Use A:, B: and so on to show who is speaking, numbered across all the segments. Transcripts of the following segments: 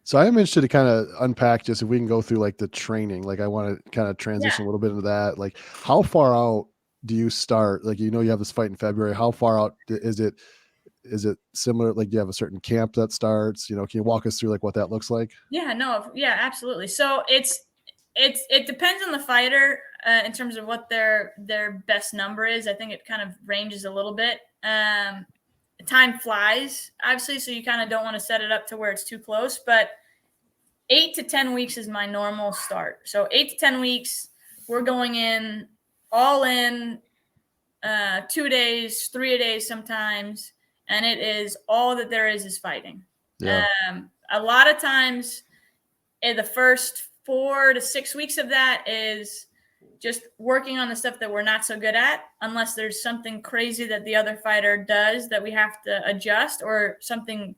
A: So I am interested to kind of unpack just if we can go through like the training. Like I want to kind of
B: Yeah.
A: transition a little bit into that. Like how far out do you start? Like, you know, you have this fight in February. How far out is it? Is it similar? Like, do you have a certain camp that starts? You know, can you walk us through like what that looks like?
B: Yeah, no, yeah, absolutely. So it depends on the fighter in terms of what their best number is. I think it kind of ranges a little bit. Time flies, obviously, so you kind of don't want to set it up to where it's too close. But 8 to 10 weeks is my normal start. So 8 to 10 weeks, we're going in all in 2 days, 3 days sometimes, and it is all that there is fighting.
A: Yeah.
B: A lot of times in the first 4 to 6 weeks of that is just working on the stuff that we're not so good at, unless there's something crazy that the other fighter does that we have to adjust, or something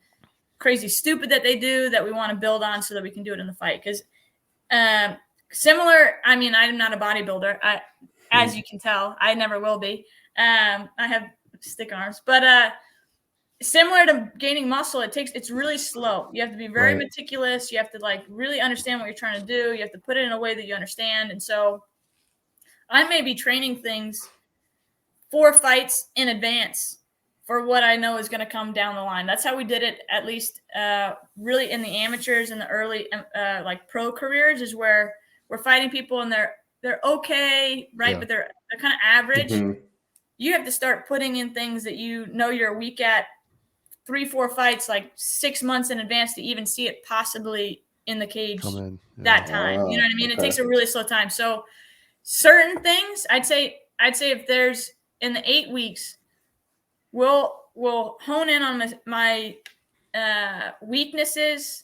B: crazy stupid that they do that we want to build on so that we can do it in the fight. Because similar, I mean, I'm not a bodybuilder. As you can tell, I never will be. I have stick arms, but similar to gaining muscle, it's really slow. You have to be very meticulous. You have to like really understand what you're trying to do. You have to put it in a way that you understand. And so I may be training things 4 fights in advance for what I know is going to come down the line. That's how we did it, at least really in the amateurs and the early like pro careers, is where we're fighting people and they're okay, right? Yeah. But they're kind of average. Mm-hmm. You have to start putting in things that you know you're weak at 3-4 fights, like 6 months in advance, to even see it possibly in the cage that time. You know what I mean? Okay. It takes a really slow time. So certain things, I'd say if there's in the 8 weeks, we'll hone in on my weaknesses,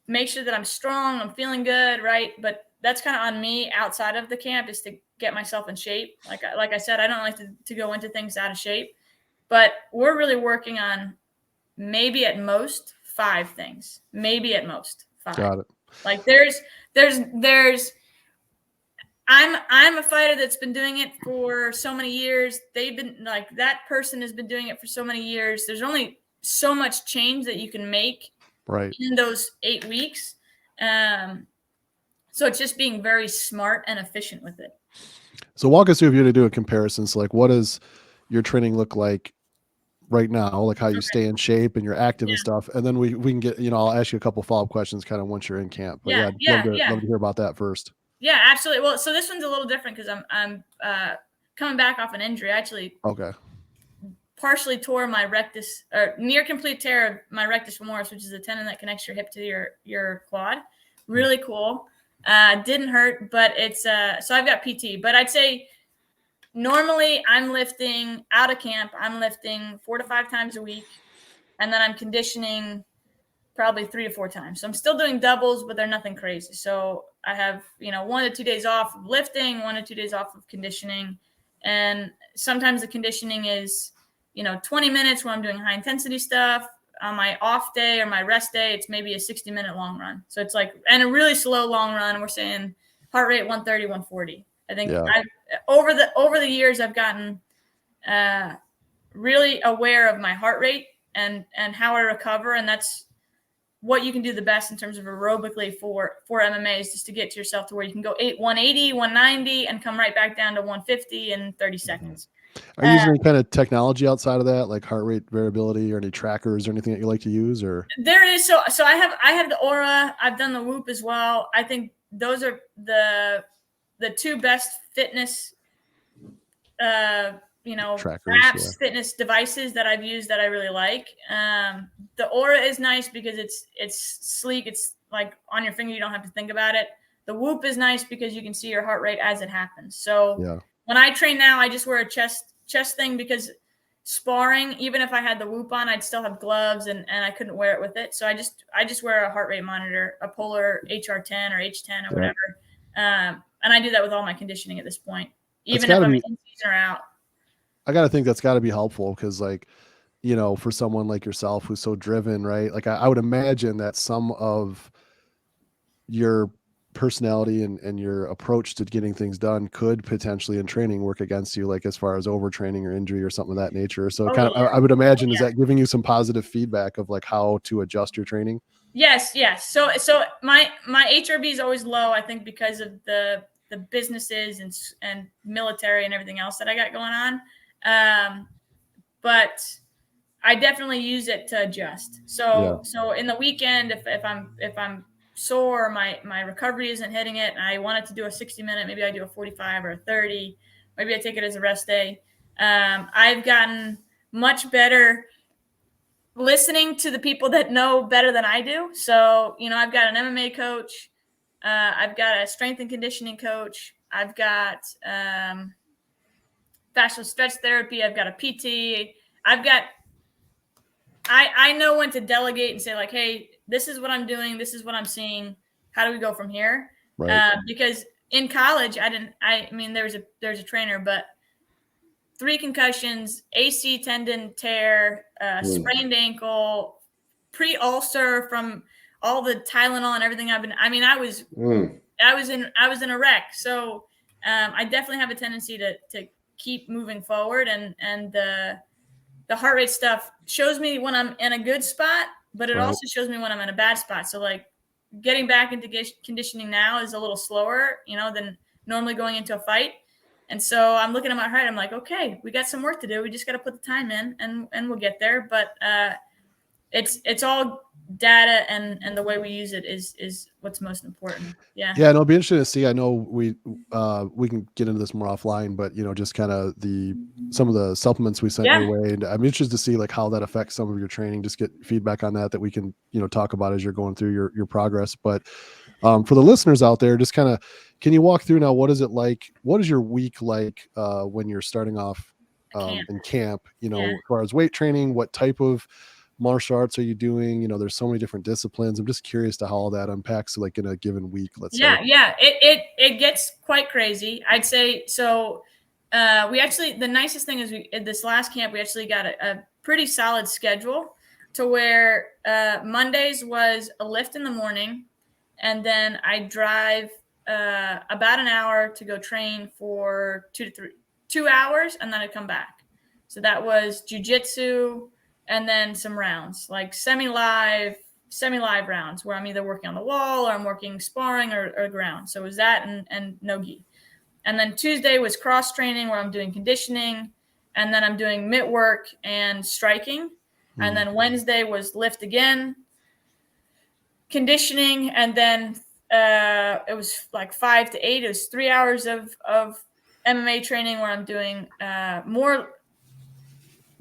B: make sure that I'm strong, I'm feeling good, right? But that's kind of on me outside of the camp, is to get myself in shape. Like I said, I don't like to go into things out of shape, but we're really working on maybe at most 5 things, maybe at most 5.
A: Got it.
B: Like there's I'm a fighter that's been doing it for so many years. They've been like, that person has been doing it for so many years. There's only so much change that you can make in those 8 weeks. So it's just being very smart and efficient with it.
A: So walk us through, if you're to do a comparison. So like, what does your training look like right now? Like how you stay in shape and you're active and stuff. And then we can get, you know, I'll ask you a couple follow-up questions kind of once you're in camp. But love to hear about that first.
B: Yeah, absolutely. Well, so this one's a little different because I'm coming back off an injury. I actually partially tore my rectus, or near complete tear of my rectus femoris, which is the tendon that connects your hip to your quad. Really cool. Didn't hurt, but it's so I've got PT. But I'd say normally I'm lifting out of camp. I'm lifting 4 to 5 times a week, and then I'm conditioning probably 3 to 4 times. So I'm still doing doubles, but they're nothing crazy. So I have, 1 to 2 days off of lifting, 1 to 2 days off of conditioning. And sometimes the conditioning is, 20 minutes when I'm doing high intensity stuff. On my off day or my rest day, it's maybe a 60-minute long run. So it's like, and a really slow long run. We're saying heart rate 130, 140. I think over the years, I've gotten really aware of my heart rate and how I recover. And that's what you can do the best in terms of aerobically for MMA, is just to get to yourself to where you can go 180, 190 and come right back down to 150 in 30 seconds.
A: Are you using any kind of technology outside of that, like heart rate variability, or any trackers or anything that you like to use? Or
B: there is. So I have the Aura. I've done the Whoop as well. I think those are the 2 best fitness trackers, fitness devices that I've used that I really like. The Aura is nice because it's sleek. It's like on your finger. You don't have to think about it. The Whoop is nice because you can see your heart rate as it happens. So when I train now, I just wear a chest thing, because sparring, even if I had the Whoop on, I'd still have gloves and I couldn't wear it with it. So I just wear a heart rate monitor, a Polar HR10 or H10 or whatever. And I do that with all my conditioning at this point, even if I'm in season or out.
A: I got to think that's got to be helpful, because for someone like yourself who's so driven, right? Like I would imagine that some of your personality and your approach to getting things done could potentially in training work against you, like as far as overtraining or injury or something of that nature. So I would imagine, is that giving you some positive feedback of like how to adjust your training?
B: Yes, yes. So my HRV is always low, I think, because of the businesses and military and everything else that I got going on. But I definitely use it to adjust.
A: Yeah.
B: So in the weekend, if I'm sore, my recovery isn't hitting it, and I wanted to do a 60-minute, maybe I do a 45 or a 30. Maybe I take it as a rest day. I've gotten much better listening to the people that know better than I do. So, I've got an MMA coach. I've got a strength and conditioning coach. I've got fascial stretch therapy. I've got a PT. I've got, I know when to delegate and say, like, hey, this is what I'm doing. This is what I'm seeing. How do we go from here?
A: Right.
B: Because in college, I mean, there's a trainer, but 3 concussions, AC tendon tear, sprained ankle, pre-ulcer from all the Tylenol and everything I was in a wreck. So I definitely have a tendency to keep moving forward, and the heart rate stuff shows me when I'm in a good spot, but it
A: Right.
B: also shows me when I'm in a bad spot. So like getting back into conditioning now is a little slower, than normally going into a fight. And so I'm looking at my heart. I'm like, okay, we got some work to do. We just got to put the time in, and we'll get there. But it's all data, and the way we use it is what's most important. Yeah.
A: Yeah, and it'll be interesting to see. I know we can get into this more offline, but just kind of some of the supplements we sent your
B: Yeah.
A: way, and I'm interested to see like how that affects some of your training. Just get feedback on that we can talk about as you're going through your progress. But for the listeners out there, just kind of can you walk through now? What is it like? What is your week like when you're starting off in camp?
B: Yeah.
A: As far as weight training, what type of martial arts are you doing? There's so many different disciplines. I'm just curious to how all that unpacks like in a given week, let's say.
B: Yeah. It gets quite crazy, I'd say. So we actually, the nicest thing is at this last camp, we actually got a pretty solid schedule to where Mondays was a lift in the morning, and then I drive about an hour to go train for 2 hours, and then I come back. So that was jujitsu and then some rounds, like semi-live rounds where I'm either working on the wall or I'm working sparring or ground. So it was that and no gi. And then Tuesday was cross training where I'm doing conditioning, and then I'm doing mitt work and striking. And then Wednesday was lift again, conditioning, and then it was like 5 to 8. It was 3 hours of MMA training where I'm doing more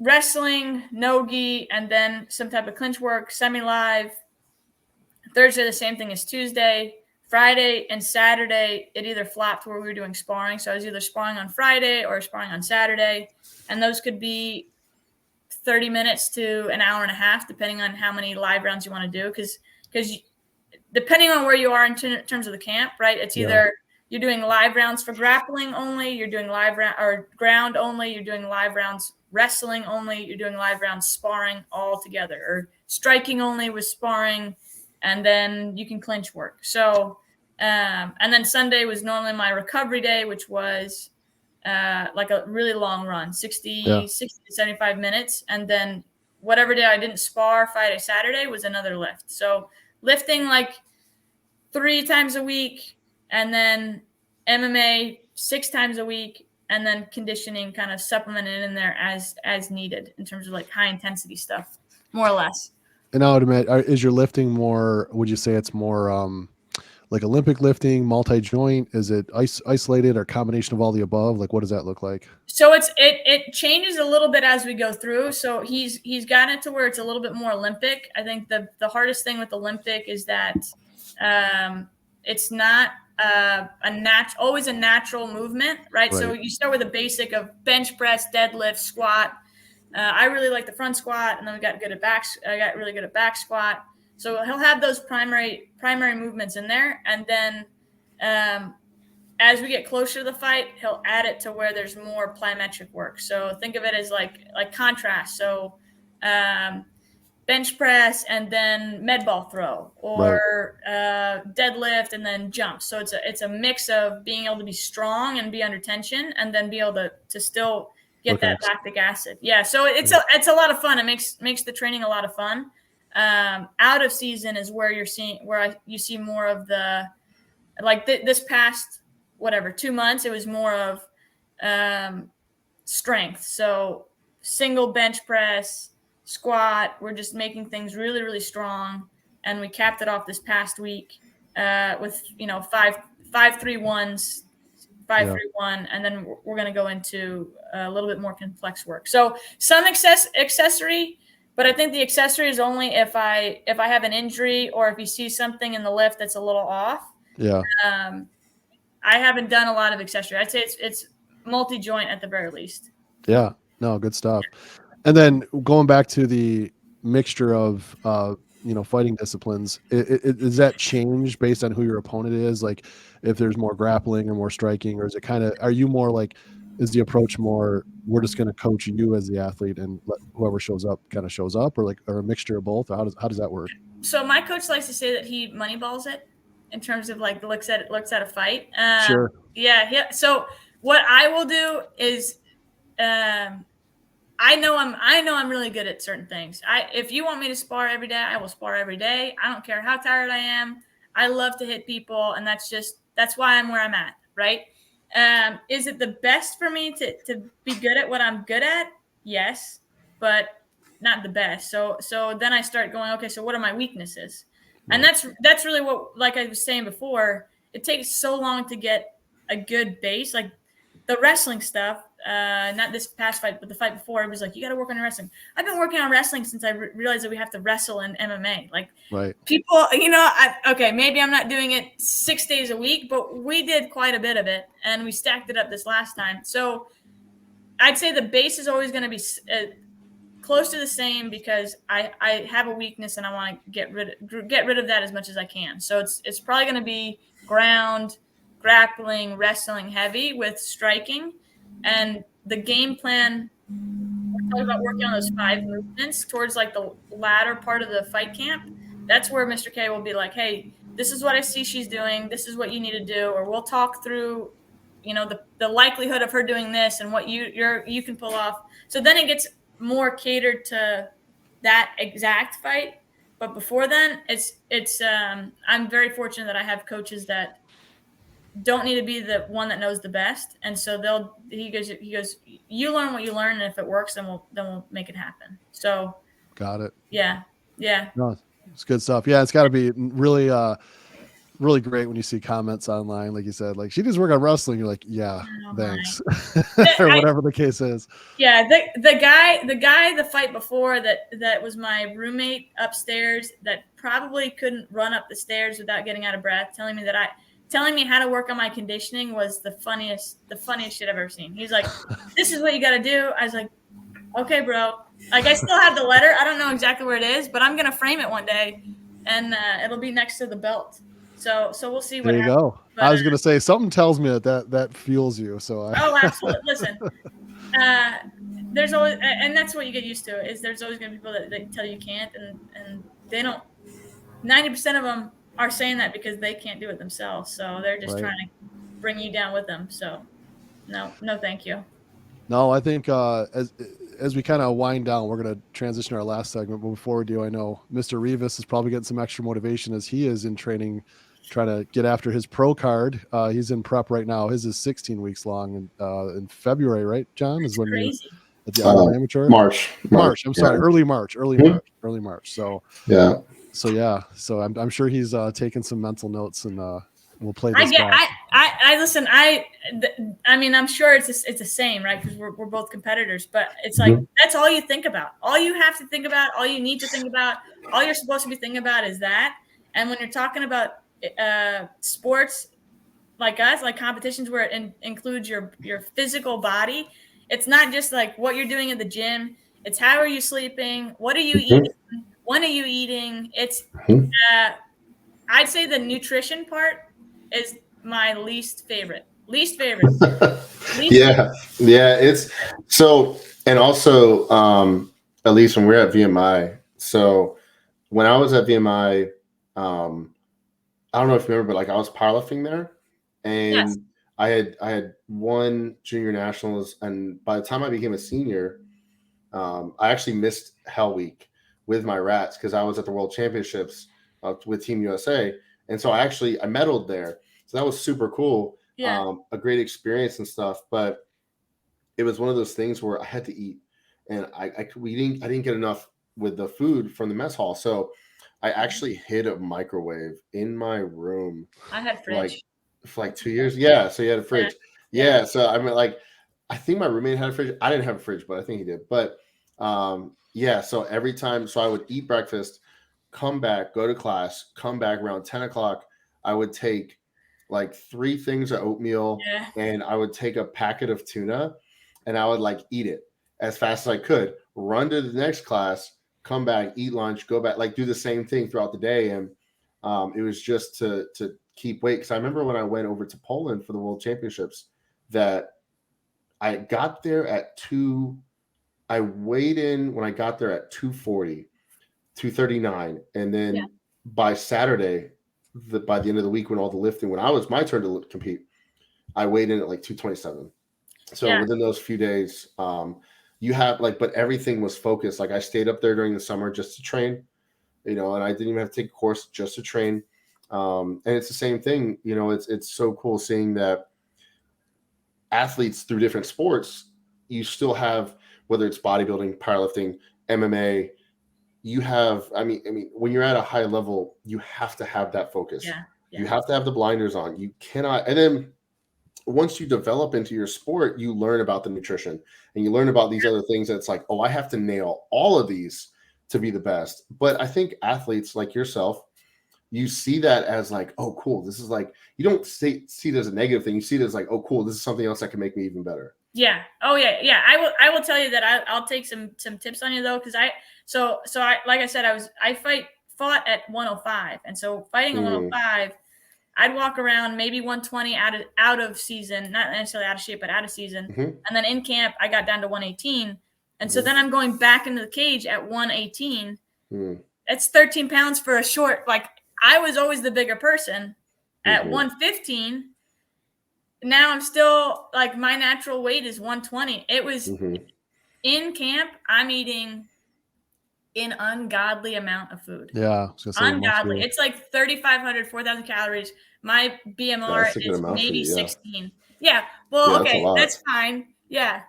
B: wrestling, no-gi, and then some type of clinch work, semi-live. Thursday, the same thing as Tuesday. Friday and Saturday, it either flopped where we were doing sparring. So I was either sparring on Friday or sparring on Saturday. And those could be 30 minutes to an hour and a half, depending on how many live rounds you want to do. Because depending on where you are in terms of the camp, right? It's either you're doing live rounds for grappling only, you're doing live round or ground only, you're doing live rounds wrestling only, you're doing live rounds sparring all together, or striking only with sparring, and then you can clinch work. So, and then Sunday was normally my recovery day, which was like a really long run, 60 to 75 minutes. And then whatever day I didn't spar, Friday, Saturday was another lift. So lifting like 3 times a week, and then MMA 6 times a week, and then conditioning kind of supplemented in there as needed in terms of like high intensity stuff, more or less.
A: And I would admit, is your lifting more, would you say it's more like Olympic lifting, multi-joint? Is it isolated or combination of all the above? Like, what does that look like?
B: So it changes a little bit as we go through. So he's gotten it to where it's a little bit more Olympic. I think the hardest thing with Olympic is that it's not always a natural movement, right? So you start with a basic of bench press, deadlift, squat. I really like the front squat, and then I got really good at back squat. So he'll have those primary movements in there, and then as we get closer to the fight, he'll add it to where there's more plyometric work. So think of it as like contrast. So bench press and then med ball throw, or deadlift and then jump. So it's a mix of being able to be strong and be under tension, and then be able to still get that lactic acid. Yeah. So it's a lot of fun. It makes the training a lot of fun. Out of season is where you see more of the, like this past, 2 months, it was more of strength. So single bench press, squat. We're just making things really, really strong. And we capped it off this past week with, 5-3-1s, 5-3-1, and then we're going to go into a little bit more complex work. So some accessory, but I think the accessory is only if I have an injury or if you see something in the lift that's a little off.
A: Yeah.
B: I haven't done a lot of accessory. I'd say it's multi-joint at the very least.
A: Yeah. No, good stuff. And then going back to the mixture of fighting disciplines, does that change based on who your opponent is? Like if there's more grappling or more striking, or is it are you more like, is the approach more, we're just going to coach you as the athlete and let whoever shows up kind of shows up, or a mixture of both? Or how does that work?
B: So my coach likes to say that he moneyballs it in terms of like looks at a fight.
A: Sure.
B: Yeah. So what I will do is, I know I'm really good at certain things. If you want me to spar every day, I will spar every day. I don't care how tired I am. I love to hit people, and that's why I'm where I'm at, right? Is it the best for me to be good at what I'm good at? Yes, but not the best. So then I start going, okay, so what are my weaknesses? And that's really what, like I was saying before, it takes so long to get a good base. Like the wrestling stuff, not this past fight, but the fight before, it was like, you got to work on your wrestling. I've been working on wrestling since I realized that we have to wrestle in MMA. Like people, okay, maybe I'm not doing it 6 days a week, but we did quite a bit of it, and we stacked it up this last time. So I'd say the base is always going to be close to the same, because I have a weakness and I want to get rid of that as much as I can. So it's probably going to be ground, grappling, wrestling heavy with striking. And the game plan, we're talking about working on those 5 movements towards like the latter part of the fight camp. That's where Mr. K will be like, hey, this is what I see she's doing. This is what you need to do. Or we'll talk through, the likelihood of her doing this and what you can pull off. So then it gets more catered to that exact fight. But before then, it's I'm very fortunate that I have coaches that don't need to be the one that knows the best, and so he goes, you learn what you learn, and if it works, then we'll make it happen. So
A: Got it.
B: Yeah.
A: No, it's good stuff. Yeah, it's got to be really really great when you see comments online, like you said, like, she just work on wrestling. You're like, yeah, thanks. Or whatever the case is.
B: Yeah, the fight before that was my roommate upstairs that probably couldn't run up the stairs without getting out of breath, telling me how to work on my conditioning was the funniest shit I've ever seen. He's like, this is what you got to do. I was like, okay, bro. Like, I still have the letter. I don't know exactly where it is, but I'm going to frame it one day, and it'll be next to the belt. So we'll see what happens.
A: There you go. But, I was going to say, something tells me that fuels you. So
B: Oh, absolutely. Listen, there's always, and that's what you get used to, is there's always going to be people that tell you can't, and they don't. 90% of them are saying that because they can't do it themselves. So they're just trying to bring you down with them. So no, thank you.
A: No, I think as we kind of wind down, we're going to transition to our last segment. But before we do, I know Mr. Rivas is probably getting some extra motivation as he is in training, trying to get after his pro card. He's in prep right now. His is 16 weeks long, and in February, right, John?
B: That's
A: is when
B: crazy.
A: You at the amateur?
C: March.
A: I'm sorry, early March. So
C: yeah.
A: So I'm sure he's taking some mental notes, and we'll play this back.
B: I listen. I mean, I'm sure it's the same, right? Because we're both competitors, but it's like that's all you think about. All you have to think about. All you need to think about. All you're supposed to be thinking about is that. And when you're talking about sports like us, like competitions where it includes your physical body, it's not just like what you're doing at the gym. It's how are you sleeping? What are you eating? When are you eating? It's I'd say the nutrition part is my least favorite.
C: Yeah. It's so, and also Elise, when we're at VMI. So when I was at VMI, I don't know if you remember, but like I was powerlifting there, and yes. I had won junior nationals, and by the time I became a senior, I actually missed Hell Week, with my rats because I was at the World Championships with Team USA, and so I medaled there. So that was super cool.
B: Yeah.
C: A great experience and stuff. But it was one of those things where I had to eat, and I didn't get enough with the food from the mess hall, so I actually hid a microwave in my room.
B: I had fridge
C: for like 2 years. Yeah, so you had a fridge. Yeah. So I mean, like, I think my roommate had a fridge. I didn't have a fridge, but I think he did. But yeah, so every time, so I would eat breakfast, come back, go to class, come back around 10 o'clock. I would take like 3 things of oatmeal, and I would take a packet of tuna, and I would like eat it as fast as I could, run to the next class, come back, eat lunch, go back, like do the same thing throughout the day. And it was just to keep weight. Because I remember when I went over to Poland for the World Championships that I got there at 2. I weighed in when I got there at 240, 239. And then by Saturday, by the end of the week, when all the lifting, when I was my turn to compete, I weighed in at like 227. So within those few days, you have like, but everything was focused. Like I stayed up there during the summer just to train, you know, and I didn't even have to take a course just to train. And it's the same thing, you know, it's so cool seeing that athletes through different sports, you still have, whether it's bodybuilding, powerlifting, MMA, you have, I mean, when you're at a high level, you have to have that focus. You have to have the blinders on. You cannot, and then once you develop into your sport, you learn about the nutrition and you learn about these other things. That's like, oh, I have to nail all of these to be the best. But I think athletes like yourself, you see that as like, oh, cool. This is like, you don't see it as a negative thing. You see it as like, oh, cool. This is something else that can make me even better.
B: Yeah. Oh yeah. Yeah. I will tell you that I'll take some tips on you though. Cause I like I said, I fought at 105. And so fighting at 105, I'd walk around maybe 120 out of season, not necessarily out of shape, but out of season. And then in camp, I got down to 118. And so then I'm going back into the cage at 118. It's 13 pounds for a short, like I was always the bigger person at 115. Now I'm still like my natural weight is 120. It was in camp. I'm eating an ungodly amount of food.
A: Yeah.
B: Ungodly. It's like 3,500, 4,000 calories. My BMR is maybe 16. Yeah. Well, okay. That's fine. Yeah.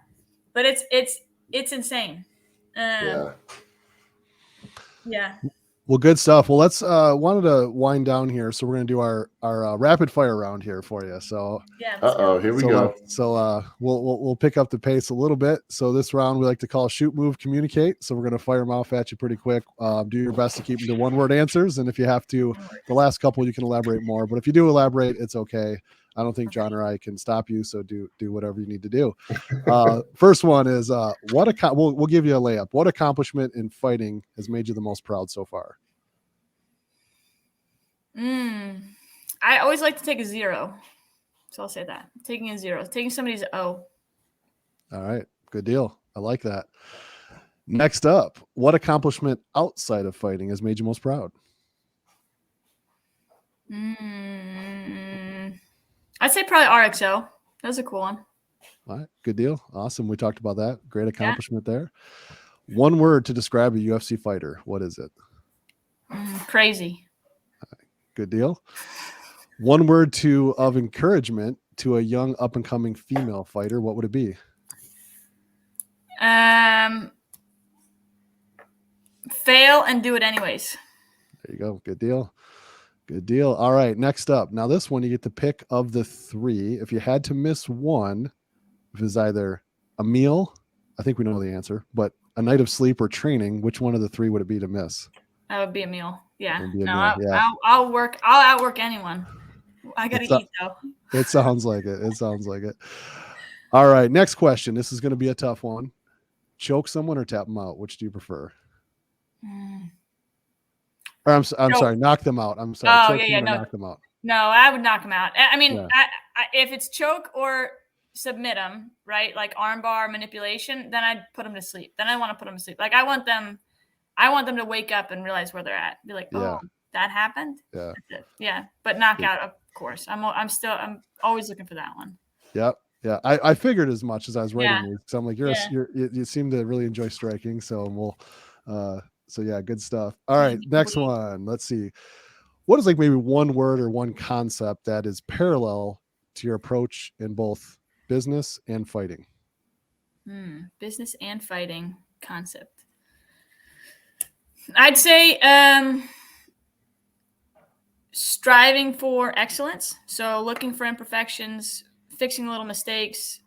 B: But it's insane. Yeah.
A: Well, good stuff. Well, let's wanted to wind down here, so we're gonna do our rapid fire round here for you. So
C: here we go.
A: So we'll pick up the pace a little bit. So this round we like to call shoot, move, communicate. So we're gonna fire them off at you pretty quick. Do your best to keep them to 1-word answers, and if you have to, the last couple you can elaborate more. But if you do elaborate, it's okay. I don't think John or I can stop you, so do whatever you need to do. First one is we'll give you a layup. What accomplishment in fighting has made you the most proud so far?
B: I always like to take a 0, so I'll say that. Taking a 0, taking somebody's O.
A: All right, good deal. I like that. Next up, what accomplishment outside of fighting has made you most proud?
B: I'd say probably RXO. That was a cool one.
A: All right, good deal. Awesome. We talked about that. Great accomplishment there. One word to describe a UFC fighter. What is it?
B: Crazy.
A: Good deal. One word of encouragement to a young up and coming female fighter. What would it be?
B: Fail and do it anyways.
A: There you go. Good deal. Good deal. All right. Next up. Now this one, you get to pick of the 3. If you had to miss one, if it's either a meal, I think we know the answer, but a night of sleep or training, which one of the 3 would it be to miss?
B: That would be a meal. Yeah.
A: I'll
B: outwork anyone. I got to eat though.
A: It sounds like it. It sounds like it. All right. Next question. This is going to be a tough one. Choke someone or tap them out? Which do you prefer? Or I'm sorry, knock them out. I'm sorry. Knock them out.
B: No, I would knock them out. I mean, if it's choke or submit them, right? Like armbar manipulation, then I'd put them to sleep. Then I want to put them to sleep. Like I want them to wake up and realize where they're at. Be like, oh, that happened.
A: Yeah.
B: That's it. Yeah. But knockout, of course. I'm always looking for that one.
A: Yep. Yeah. I figured as much as I was writing these. So I'm like, you seem to really enjoy striking. So we'll So yeah, good stuff. All right, next one. Let's see. What is like maybe one word or one concept that is parallel to your approach in both business and fighting?
B: Business and fighting concept. I'd say striving for excellence. So looking for imperfections, fixing little mistakes,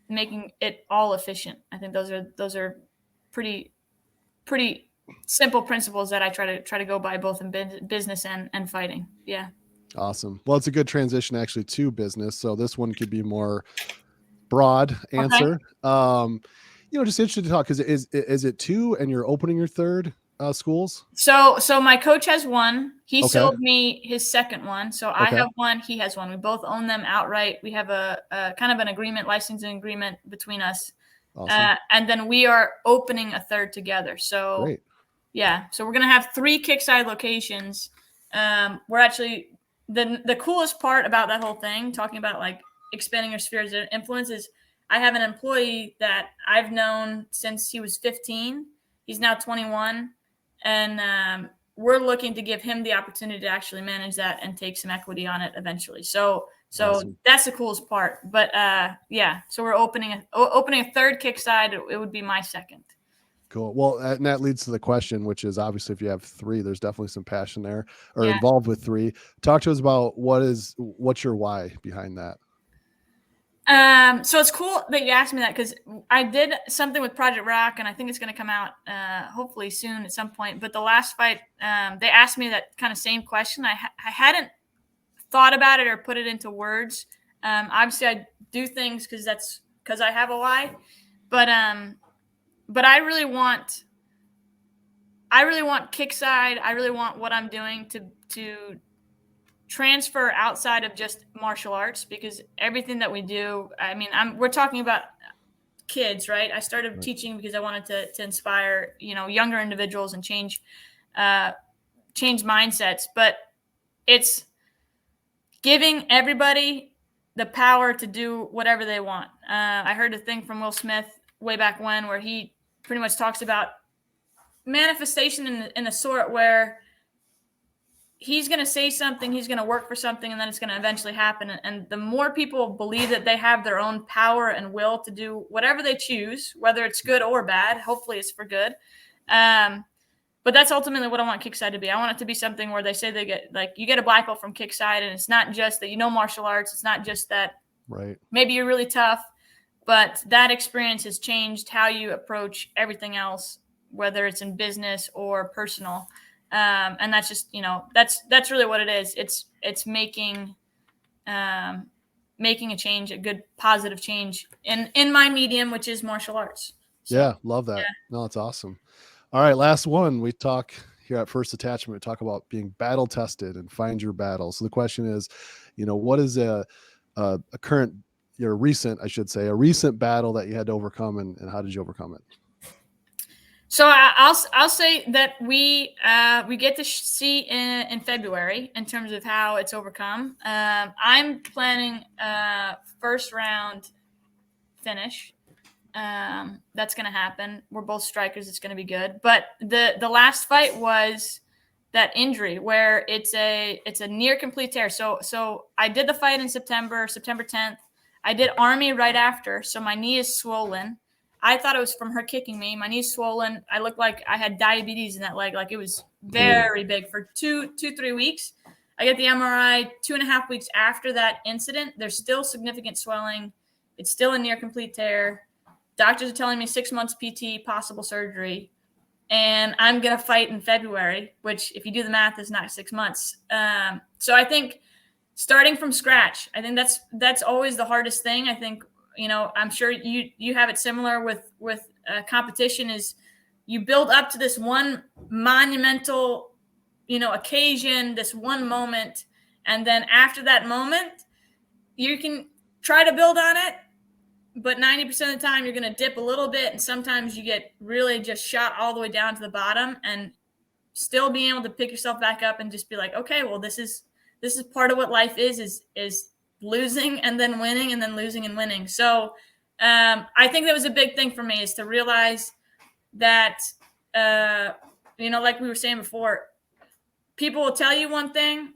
B: making it all efficient. I think those are pretty simple principles that I try to go by both in business and fighting. Yeah.
A: Awesome. Well, it's a good transition actually to business. So this one could be more broad answer. Okay. Just interested to talk because is it two and you're opening your third schools?
B: So my coach has one. He sold me his second one. So I have one. He has one. We both own them outright. We have a kind of an agreement, licensing agreement between us. Awesome. And then we are opening a third together. So great. Yeah. So we're going to have 3 Kickside locations. We're actually the coolest part about that whole thing, talking about like expanding your spheres of influence, is I have an employee that I've known since he was 15. He's now 21. And we're looking to give him the opportunity to actually manage that and take some equity on it eventually. So awesome. That's the coolest part. But yeah, so we're opening a third Kickside. It would be my second. Cool.
A: Well, and that leads to the question, which is obviously if you have 3, there's definitely some passion there or involved with 3. Talk to us about what's your why behind that?
B: So it's cool that you asked me that because I did something with Project Rock and I think it's going to come out hopefully soon at some point. But the last fight, they asked me that kind of same question. I hadn't thought about it or put it into words. Obviously I do things because I have a why, but I really want Kickside. I really want what I'm doing to transfer outside of just martial arts, because everything that we do, I mean, we're talking about kids, right? I started teaching because I wanted to inspire, younger individuals and change mindsets, but it's giving everybody the power to do whatever they want. I heard a thing from Will Smith way back when, where he pretty much talks about manifestation in the sort where he's going to say something, he's going to work for something, and then it's going to eventually happen. And the more people believe that they have their own power and will to do whatever they choose, whether it's good or bad, hopefully it's for good. But that's ultimately what I want Kickside to be. I want it to be something where they say you get a black belt from Kickside, and it's not just that martial arts. It's not just that maybe you're really tough, but that experience has changed how you approach everything else, whether it's in business or personal. And that's just, that's really what it is. It's making a change, a good positive change in my medium, which is martial arts.
A: So, yeah. Love that. Yeah. No, it's awesome. All right. Last one. We talk here at First Detachment, we talk about being battle tested and find your battle. So the question is, what is a recent battle that you had to overcome, and how did you overcome it?
B: So I'll say that we get to see in February in terms of how it's overcome. I'm planning first round finish. That's going to happen. We're both strikers. It's going to be good. But the last fight was that injury where it's a near complete tear. So I did the fight in September 10th. I did Army right after. So my knee is swollen. I thought it was from her kicking me. My knee's swollen. I looked like I had diabetes in that leg. Like it was very big for 3 weeks. I get the MRI 2.5 weeks after that incident. There's still significant swelling. It's still a near complete tear. Doctors are telling me 6 months PT, possible surgery. And I'm going to fight in February, which if you do the math is not 6 months. So I think starting from scratch, I think that's always the hardest thing. I think, I'm sure you have it similar with competition, is you build up to this one monumental, occasion, this one moment. And then after that moment, you can try to build on it, but 90% of the time you're going to dip a little bit. And sometimes you get really just shot all the way down to the bottom, and still being able to pick yourself back up and just be like, okay, well, this is part of what life is losing and then winning and then losing and winning. So I think that was a big thing for me, is to realize that like we were saying before, people will tell you one thing,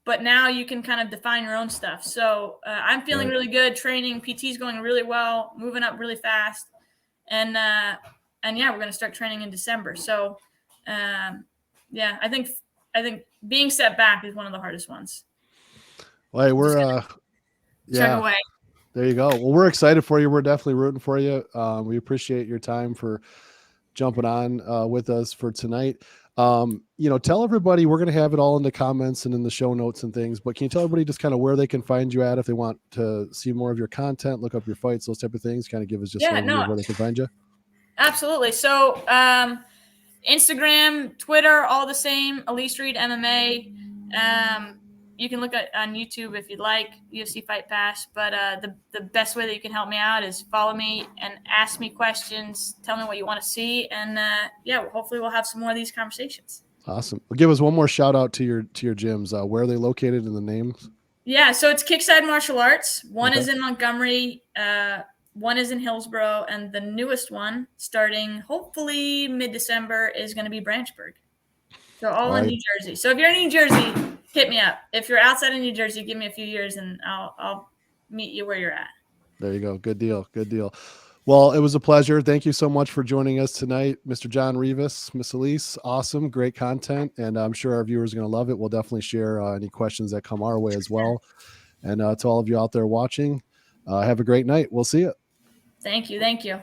B: but now you can kind of define your own stuff. So I'm feeling really good. Training, PT's going really well, moving up really fast. And yeah, we're going to start training in December. So yeah, I think being set back is one of the hardest ones.
A: Well, hey, we're
B: chug away.
A: There you go. Well, we're excited for you. We're definitely rooting for you. We appreciate your time for jumping on with us for tonight. Tell everybody, we're going to have it all in the comments and in the show notes and things, but can you tell everybody just kind of where they can find you at if they want to see more of your content, look up your fights, those type of things, kind of give us just an overview of where they can find you?
B: Absolutely. So Instagram, Twitter, all the same, Elise Reed MMA. You can look at on YouTube if you'd like, UFC Fight Pass. But the best way that you can help me out is follow me and ask me questions. Tell me what you want to see, and yeah, hopefully we'll have some more of these conversations.
A: Awesome. Well, give us one more shout out to your gyms. Where are they located in the names?
B: Yeah, so it's Kickside Martial Arts. One is in Montgomery, one is in Hillsborough, and the newest one, starting hopefully mid-December, is going to be Branchburg. So all in New Jersey. So if you're in New Jersey, hit me up. If you're outside of New Jersey, give me a few years and I'll meet you where you're at.
A: There you go. Good deal. Good deal. Well, it was a pleasure. Thank you so much for joining us tonight, Mr. John Rivas, Miss Elise. Awesome. Great content. And I'm sure our viewers are going to love it. We'll definitely share any questions that come our way as well. And to all of you out there watching, have a great night. We'll see you.
B: Thank you. Thank you.